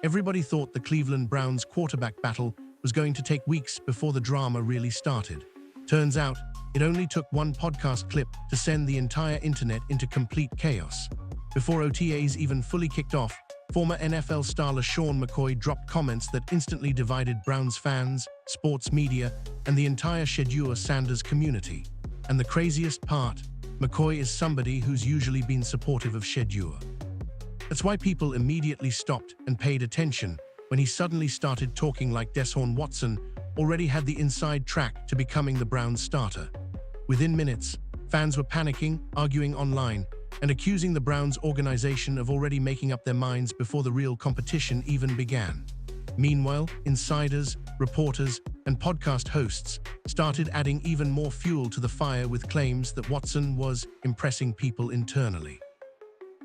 Everybody thought the Cleveland Browns quarterback battle was going to take weeks before the drama really started. Turns out, it only took one podcast clip to send the entire internet into complete chaos. Before OTAs even fully kicked off, former NFL star Deshaun McCoy dropped comments that instantly divided Browns fans, sports media, and the entire Shedeur Sanders community. And the craziest part, McCoy is somebody who's usually been supportive of Shedeur. That's why people immediately stopped and paid attention when he suddenly started talking like Deshaun Watson already had the inside track to becoming the Browns starter. Within minutes, fans were panicking, arguing online, and accusing the Browns organization of already making up their minds before the real competition even began. Meanwhile, insiders, reporters, and podcast hosts started adding even more fuel to the fire with claims that Watson was impressing people internally.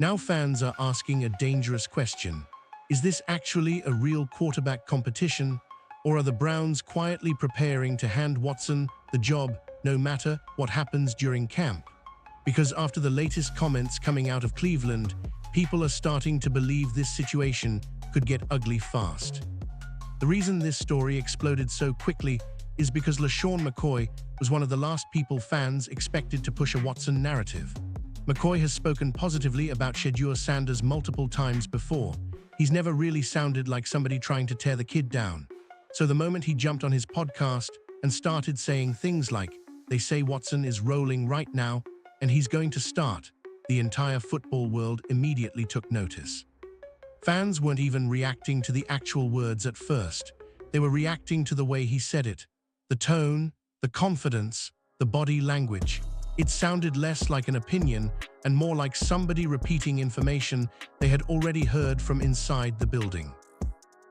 Now fans are asking a dangerous question. Is this actually a real quarterback competition, or are the Browns quietly preparing to hand Watson the job no matter what happens during camp? Because after the latest comments coming out of Cleveland, people are starting to believe this situation could get ugly fast. The reason this story exploded so quickly is because Deshaun McCoy was one of the last people fans expected to push a Watson narrative. McCoy has spoken positively about Shedeur Sanders multiple times before. He's never really sounded like somebody trying to tear the kid down. So the moment he jumped on his podcast and started saying things like, "They say Watson is rolling right now, and he's going to start," the entire football world immediately took notice. Fans weren't even reacting to the actual words at first. They were reacting to the way he said it. The tone, the confidence, the body language. It sounded less like an opinion and more like somebody repeating information they had already heard from inside the building.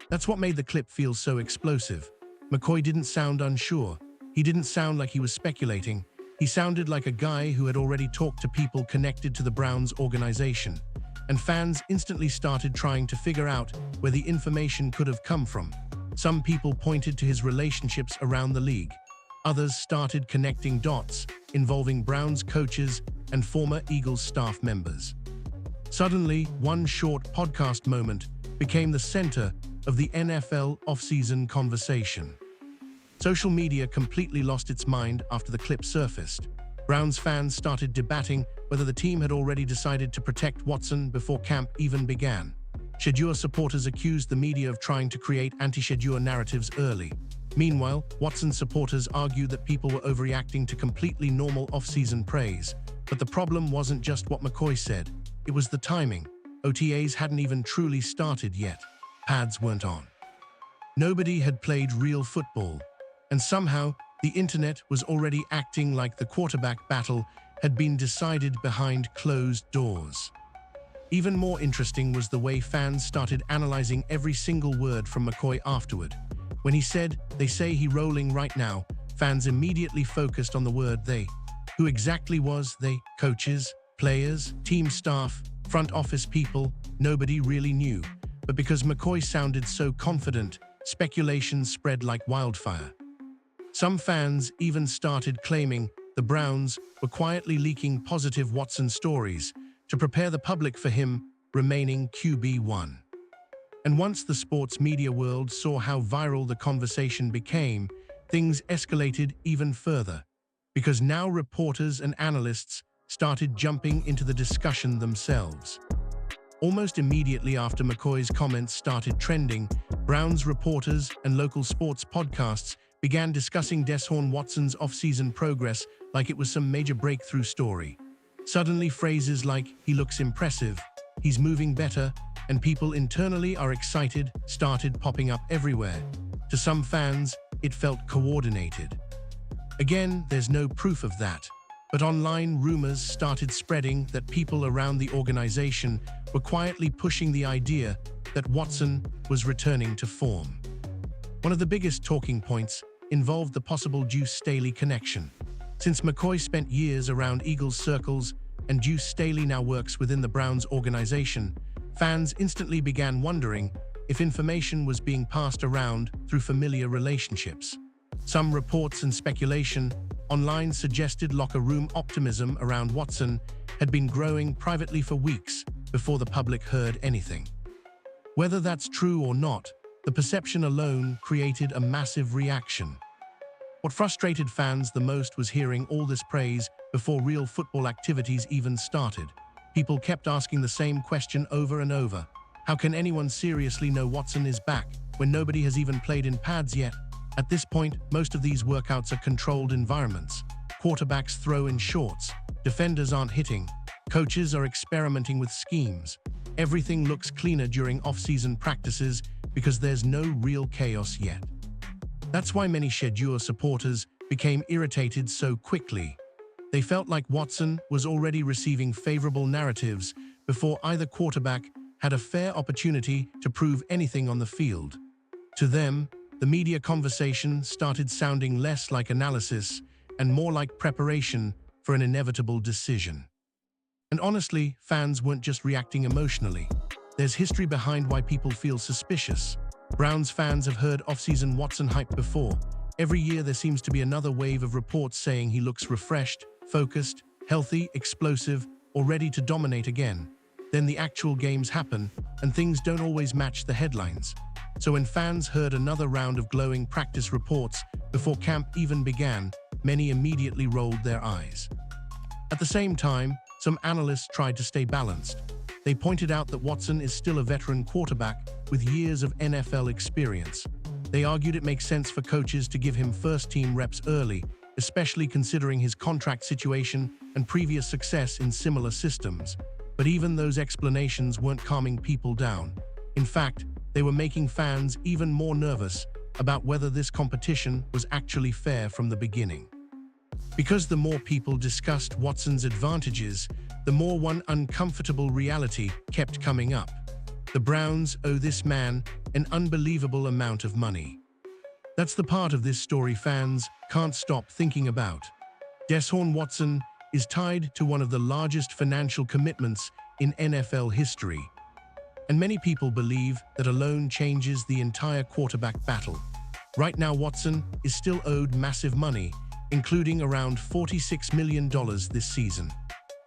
That's what made the clip feel so explosive. McCoy didn't sound unsure. He didn't sound like he was speculating. He sounded like a guy who had already talked to people connected to the Browns organization. And fans instantly started trying to figure out where the information could have come from. Some people pointed to his relationships around the league. Others started connecting dots involving Browns coaches and former Eagles staff members. Suddenly, one short podcast moment became the center of the NFL offseason conversation. Social media completely lost its mind after the clip surfaced. Browns fans started debating whether the team had already decided to protect Watson before camp even began. Shedeur supporters accused the media of trying to create anti-Shedeur narratives early. Meanwhile, Watson supporters argued that people were overreacting to completely normal off-season praise. But the problem wasn't just what McCoy said. It was the timing. OTAs hadn't even truly started yet. Pads weren't on. Nobody had played real football. And somehow, the internet was already acting like the quarterback battle had been decided behind closed doors. Even more interesting was the way fans started analyzing every single word from McCoy afterward. When he said, "They say he rolling right now," fans immediately focused on the word "they." Who exactly was they? Coaches, players, team staff, front office people? Nobody really knew. But because McCoy sounded so confident, speculation spread like wildfire. Some fans even started claiming the Browns were quietly leaking positive Watson stories to prepare the public for him remaining QB1. And once the sports media world saw how viral the conversation became, things escalated even further, because now reporters and analysts started jumping into the discussion themselves. Almost immediately after McCoy's comments started trending, Browns reporters and local sports podcasts began discussing Deshaun Watson's off-season progress like it was some major breakthrough story. Suddenly, phrases like, "He looks impressive," "He's moving better," and "people internally are excited" started popping up everywhere. To some fans, it felt coordinated. Again, there's no proof of that. But online rumors started spreading that people around the organization were quietly pushing the idea that Watson was returning to form. One of the biggest talking points involved the possible Deuce Staley connection. Since McCoy spent years around Eagles circles and Deuce Staley now works within the Browns organization, fans instantly began wondering if information was being passed around through familiar relationships. Some reports and speculation online suggested locker room optimism around Watson had been growing privately for weeks before the public heard anything. Whether that's true or not, the perception alone created a massive reaction. What frustrated fans the most was hearing all this praise before real football activities even started. People kept asking the same question over and over. How can anyone seriously know Watson is back when nobody has even played in pads yet? At this point, most of these workouts are controlled environments. Quarterbacks throw in shorts. Defenders aren't hitting. Coaches are experimenting with schemes. Everything looks cleaner during off-season practices because there's no real chaos yet. That's why many Shedeur supporters became irritated so quickly. They felt like Watson was already receiving favorable narratives before either quarterback had a fair opportunity to prove anything on the field. To them, the media conversation started sounding less like analysis and more like preparation for an inevitable decision. And honestly, fans weren't just reacting emotionally. There's history behind why people feel suspicious. Browns fans have heard off-season Watson hype before. Every year there seems to be another wave of reports saying he looks refreshed, focused, healthy, explosive, or ready to dominate again. Then the actual games happen, and things don't always match the headlines. So when fans heard another round of glowing practice reports before camp even began, many immediately rolled their eyes. At the same time, some analysts tried to stay balanced. They pointed out that Watson is still a veteran quarterback with years of NFL experience. They argued it makes sense for coaches to give him first-team reps early, especially considering his contract situation and previous success in similar systems. But even those explanations weren't calming people down. In fact, they were making fans even more nervous about whether this competition was actually fair from the beginning. Because the more people discussed Watson's advantages, the more one uncomfortable reality kept coming up. The Browns owe this man an unbelievable amount of money. That's the part of this story fans can't stop thinking about. Deshaun Watson is tied to one of the largest financial commitments in NFL history. And many people believe that alone changes the entire quarterback battle. Right now, Watson is still owed massive money, including around $46 million this season.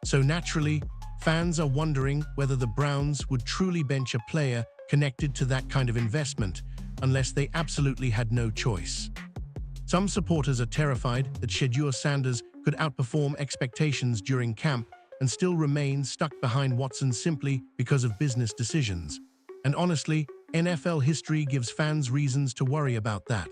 So naturally, fans are wondering whether the Browns would truly bench a player connected to that kind of investment unless they absolutely had no choice. Some supporters are terrified that Shedeur Sanders could outperform expectations during camp and still remain stuck behind Watson simply because of business decisions. And honestly, NFL history gives fans reasons to worry about that.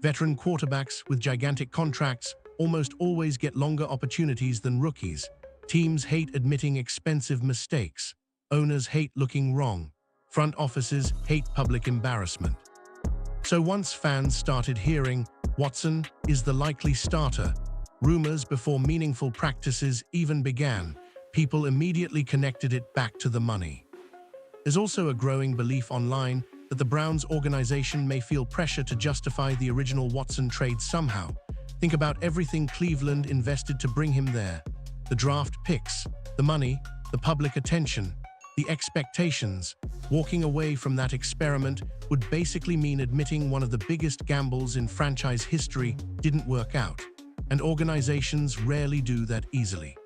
Veteran quarterbacks with gigantic contracts almost always get longer opportunities than rookies. Teams hate admitting expensive mistakes. Owners hate looking wrong. Front offices hate public embarrassment. So once fans started hearing Watson is the likely starter, rumors before meaningful practices even began, people immediately connected it back to the money. There's also a growing belief online that the Browns organization may feel pressure to justify the original Watson trade somehow. Think about everything Cleveland invested to bring him there. The draft picks, the money, the public attention, the expectations. Walking away from that experiment would basically mean admitting one of the biggest gambles in franchise history didn't work out, and organizations rarely do that easily.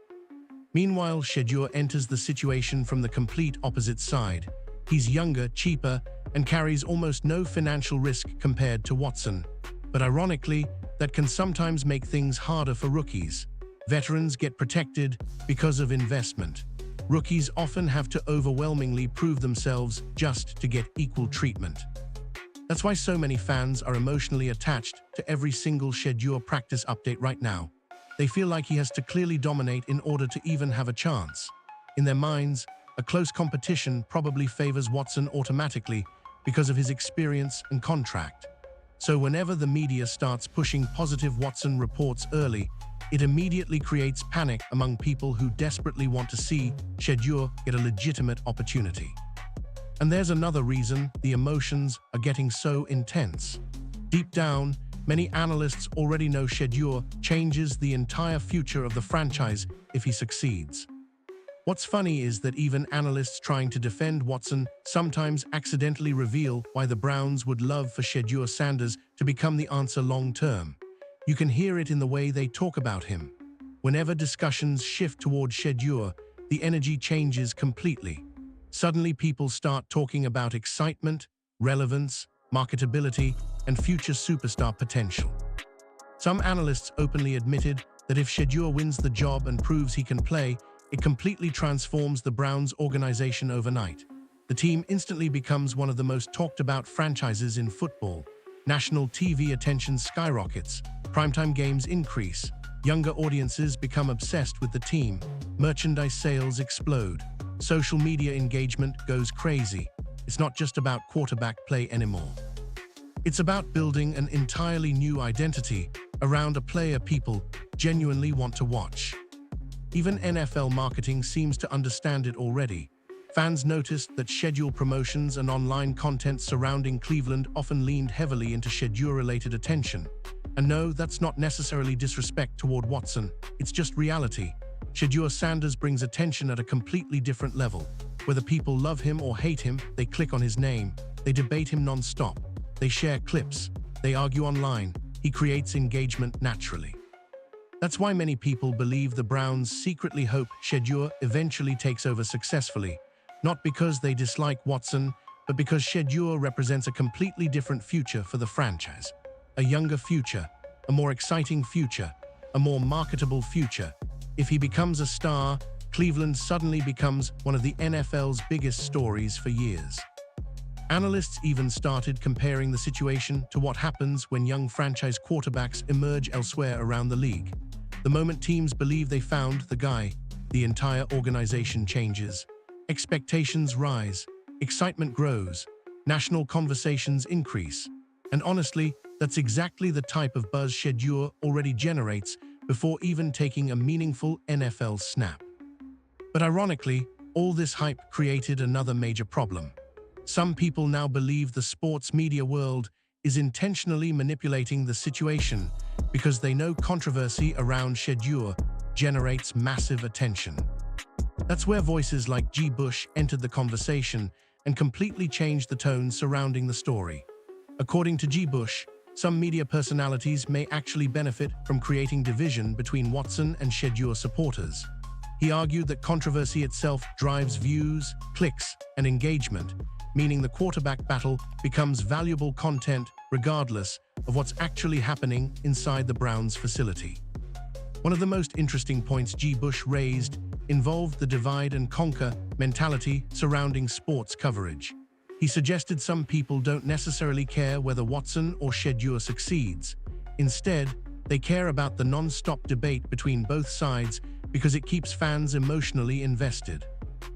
Meanwhile, Shedeur enters the situation from the complete opposite side. He's younger, cheaper, and carries almost no financial risk compared to Watson. But ironically, that can sometimes make things harder for rookies. Veterans get protected because of investment. Rookies often have to overwhelmingly prove themselves just to get equal treatment. That's why so many fans are emotionally attached to every single Shedeur practice update right now. They feel like he has to clearly dominate in order to even have a chance. In their minds, a close competition probably favors Watson automatically because of his experience and contract. So whenever the media starts pushing positive Watson reports early, it immediately creates panic among people who desperately want to see Shedeur get a legitimate opportunity. And there's another reason the emotions are getting so intense. Deep down, many analysts already know Shedeur changes the entire future of the franchise if he succeeds. What's funny is that even analysts trying to defend Watson sometimes accidentally reveal why the Browns would love for Shedeur Sanders to become the answer long-term. You can hear it in the way they talk about him. Whenever discussions shift toward Shedeur, the energy changes completely. Suddenly people start talking about excitement, relevance, marketability, and future superstar potential. Some analysts openly admitted that if Shedeur wins the job and proves he can play, it completely transforms the Browns organization overnight. The team instantly becomes one of the most talked about franchises in football. National TV attention skyrockets, primetime games increase, younger audiences become obsessed with the team, merchandise sales explode, social media engagement goes crazy. It's not just about quarterback play anymore. It's about building an entirely new identity around a player people genuinely want to watch. Even NFL marketing seems to understand it already. Fans noticed that schedule promotions and online content surrounding Cleveland often leaned heavily into Shedeur-related attention. And no, that's not necessarily disrespect toward Watson, it's just reality. Shedeur Sanders brings attention at a completely different level. Whether people love him or hate him, they click on his name, they debate him non-stop, they share clips, they argue online. He creates engagement naturally. That's why many people believe the Browns secretly hope Shedeur eventually takes over successfully, not because they dislike Watson, but because Shedeur represents a completely different future for the franchise. A younger future, a more exciting future, a more marketable future. If he becomes a star, Cleveland suddenly becomes one of the NFL's biggest stories for years. Analysts even started comparing the situation to what happens when young franchise quarterbacks emerge elsewhere around the league. The moment teams believe they found the guy, the entire organization changes. Expectations rise, excitement grows, national conversations increase. And honestly, that's exactly the type of buzz Shedeur already generates before even taking a meaningful NFL snap. But ironically, all this hype created another major problem. Some people now believe the sports media world is intentionally manipulating the situation because they know controversy around Shedeur generates massive attention. That's where voices like G. Bush entered the conversation and completely changed the tone surrounding the story. According to G. Bush, some media personalities may actually benefit from creating division between Watson and Shedeur supporters. He argued that controversy itself drives views, clicks, and engagement, meaning the quarterback battle becomes valuable content regardless of what's actually happening inside the Browns facility. One of the most interesting points G. Bush raised involved the divide-and-conquer mentality surrounding sports coverage. He suggested some people don't necessarily care whether Watson or Shedeur succeeds. Instead, they care about the non-stop debate between both sides because it keeps fans emotionally invested.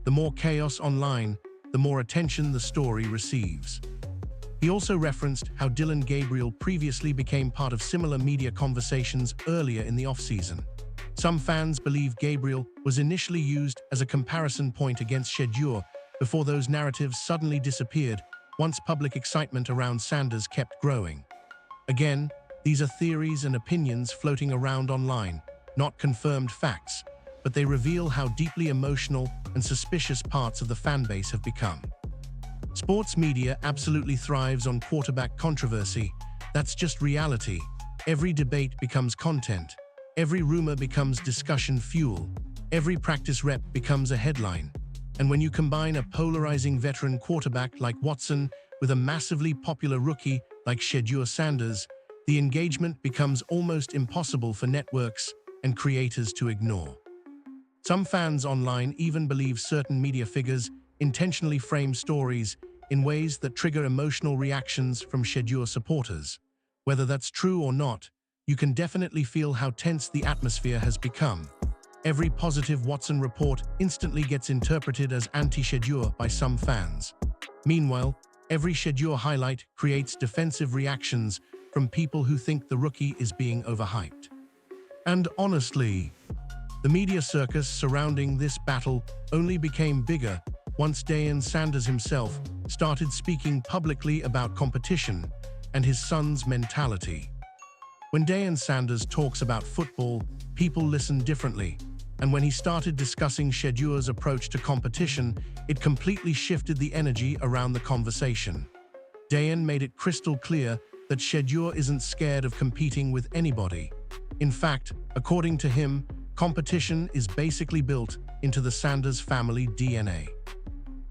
The more chaos online, the more attention the story receives. He also referenced how Dillon Gabriel previously became part of similar media conversations earlier in the offseason. Some fans believe Gabriel was initially used as a comparison point against Shedeur before those narratives suddenly disappeared once public excitement around Sanders kept growing. Again, these are theories and opinions floating around online, not confirmed facts, but they reveal how deeply emotional and suspicious parts of the fanbase have become. Sports media absolutely thrives on quarterback controversy. That's just reality. Every debate becomes content. Every rumor becomes discussion fuel. Every practice rep becomes a headline. And when you combine a polarizing veteran quarterback like Watson with a massively popular rookie like Shedeur Sanders, the engagement becomes almost impossible for networks and creators to ignore. Some fans online even believe certain media figures intentionally frame stories in ways that trigger emotional reactions from Shedeur supporters. Whether that's true or not, you can definitely feel how tense the atmosphere has become. Every positive Watson report instantly gets interpreted as anti-Shedeur by some fans. Meanwhile, every Shedeur highlight creates defensive reactions from people who think the rookie is being overhyped. And honestly, the media circus surrounding this battle only became bigger once Deshaun Sanders himself started speaking publicly about competition and his son's mentality. When Deshaun Sanders talks about football, people listen differently, and when he started discussing Shedeur's approach to competition, it completely shifted the energy around the conversation. Deshaun made it crystal clear that Shedeur isn't scared of competing with anybody. In fact, according to him, competition is basically built into the Sanders family DNA.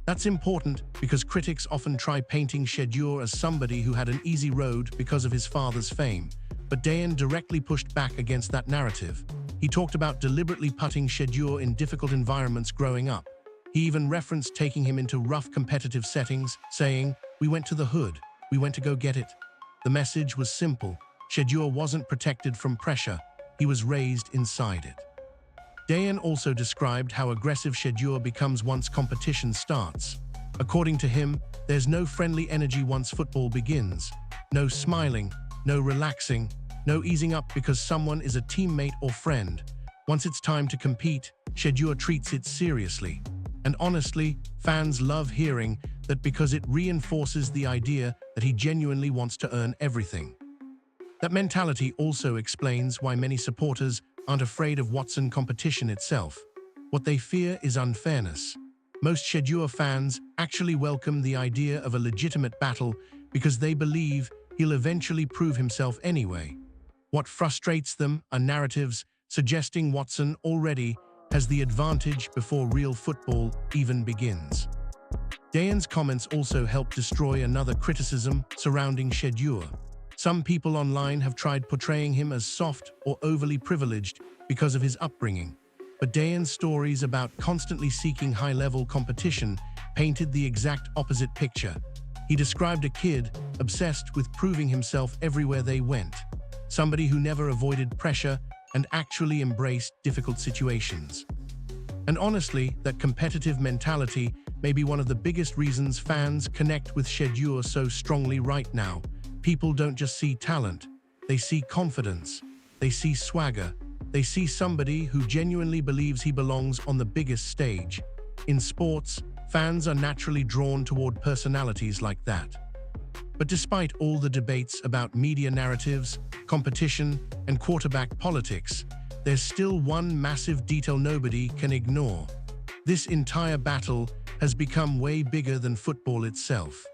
That's important because critics often try painting Shedeur as somebody who had an easy road because of his father's fame, but Deshaun directly pushed back against that narrative. He talked about deliberately putting Shedeur in difficult environments growing up. He even referenced taking him into rough competitive settings, saying, "We went to the hood, we went to go get it." The message was simple. Shedeur wasn't protected from pressure, he was raised inside it. Deshaun also described how aggressive Shedeur becomes once competition starts. According to him, there's no friendly energy once football begins. No smiling, no relaxing, no easing up because someone is a teammate or friend. Once it's time to compete, Shedeur treats it seriously. And honestly, fans love hearing that because it reinforces the idea that he genuinely wants to earn everything. That mentality also explains why many supporters aren't afraid of Watson competition itself. What they fear is unfairness. Most Shedeur fans actually welcome the idea of a legitimate battle because they believe he'll eventually prove himself anyway. What frustrates them are narratives suggesting Watson already has the advantage before real football even begins. Deshaun's comments also helped destroy another criticism surrounding Shedeur. Some people online have tried portraying him as soft or overly privileged because of his upbringing, but Deshaun's stories about constantly seeking high-level competition painted the exact opposite picture. He described a kid obsessed with proving himself everywhere they went, somebody who never avoided pressure and actually embraced difficult situations. And honestly, that competitive mentality may be one of the biggest reasons fans connect with Shedeur so strongly right now. People don't just see talent, they see confidence, they see swagger, they see somebody who genuinely believes he belongs on the biggest stage. In sports, fans are naturally drawn toward personalities like that. But despite all the debates about media narratives, competition, and quarterback politics, there's still one massive detail nobody can ignore. This entire battle has become way bigger than football itself.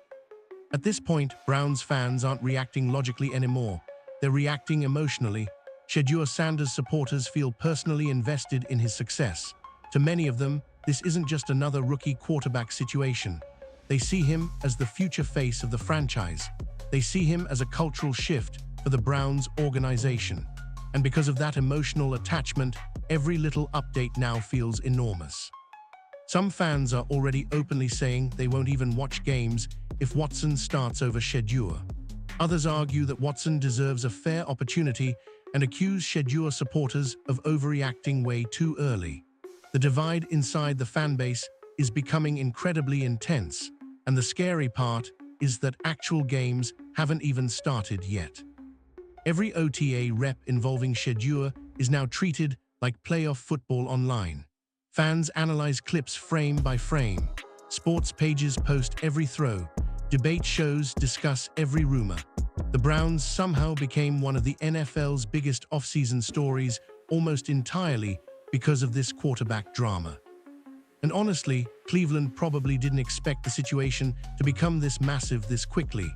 At this point, Browns fans aren't reacting logically anymore. They're reacting emotionally. Shedeur Sanders supporters feel personally invested in his success. To many of them, this isn't just another rookie quarterback situation. They see him as the future face of the franchise. They see him as a cultural shift for the Browns organization. And because of that emotional attachment, every little update now feels enormous. Some fans are already openly saying they won't even watch games if Watson starts over Shedeur. Others argue that Watson deserves a fair opportunity and accuse Shedeur supporters of overreacting way too early. The divide inside the fanbase is becoming incredibly intense, and the scary part is that actual games haven't even started yet. Every OTA rep involving Shedeur is now treated like playoff football online. Fans analyze clips frame by frame. Sports pages post every throw. Debate shows discuss every rumor. The Browns somehow became one of the NFL's biggest off-season stories almost entirely because of this quarterback drama. And honestly, Cleveland probably didn't expect the situation to become this massive this quickly.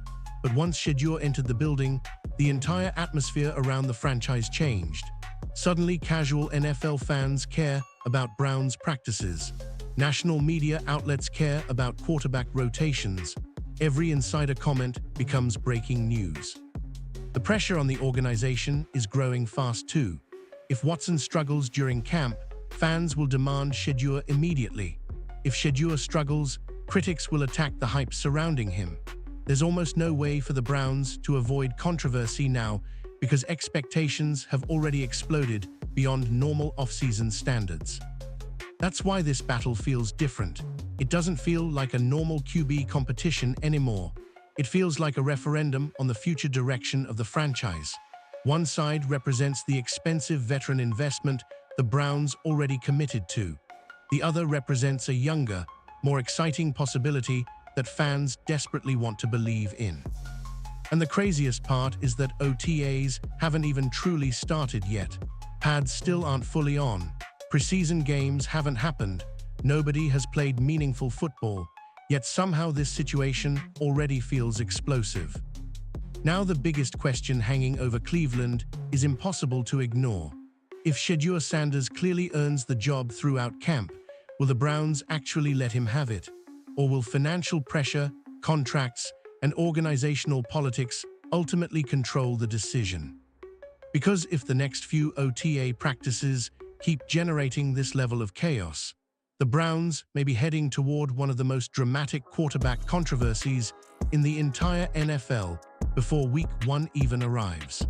But once Shedeur entered the building, the entire atmosphere around the franchise changed. Suddenly, casual NFL fans care about Browns practices. National media outlets care about quarterback rotations. Every insider comment becomes breaking news. The pressure on the organization is growing fast too. If Watson struggles during camp, fans will demand Shedeur immediately. If Shedeur struggles, critics will attack the hype surrounding him. There's almost no way for the Browns to avoid controversy now because expectations have already exploded beyond normal off-season standards. That's why this battle feels different. It doesn't feel like a normal QB competition anymore. It feels like a referendum on the future direction of the franchise. One side represents the expensive veteran investment the Browns already committed to. The other represents a younger, more exciting possibility that fans desperately want to believe in. And the craziest part is that OTAs haven't even truly started yet. Pads still aren't fully on. Preseason games haven't happened. Nobody has played meaningful football. Yet somehow this situation already feels explosive. Now the biggest question hanging over Cleveland is impossible to ignore. If Shedeur Sanders clearly earns the job throughout camp, will the Browns actually let him have it? Or will financial pressure, contracts, and organizational politics ultimately control the decision? Because if the next few OTA practices keep generating this level of chaos, the Browns may be heading toward one of the most dramatic quarterback controversies in the entire NFL before Week 1 even arrives.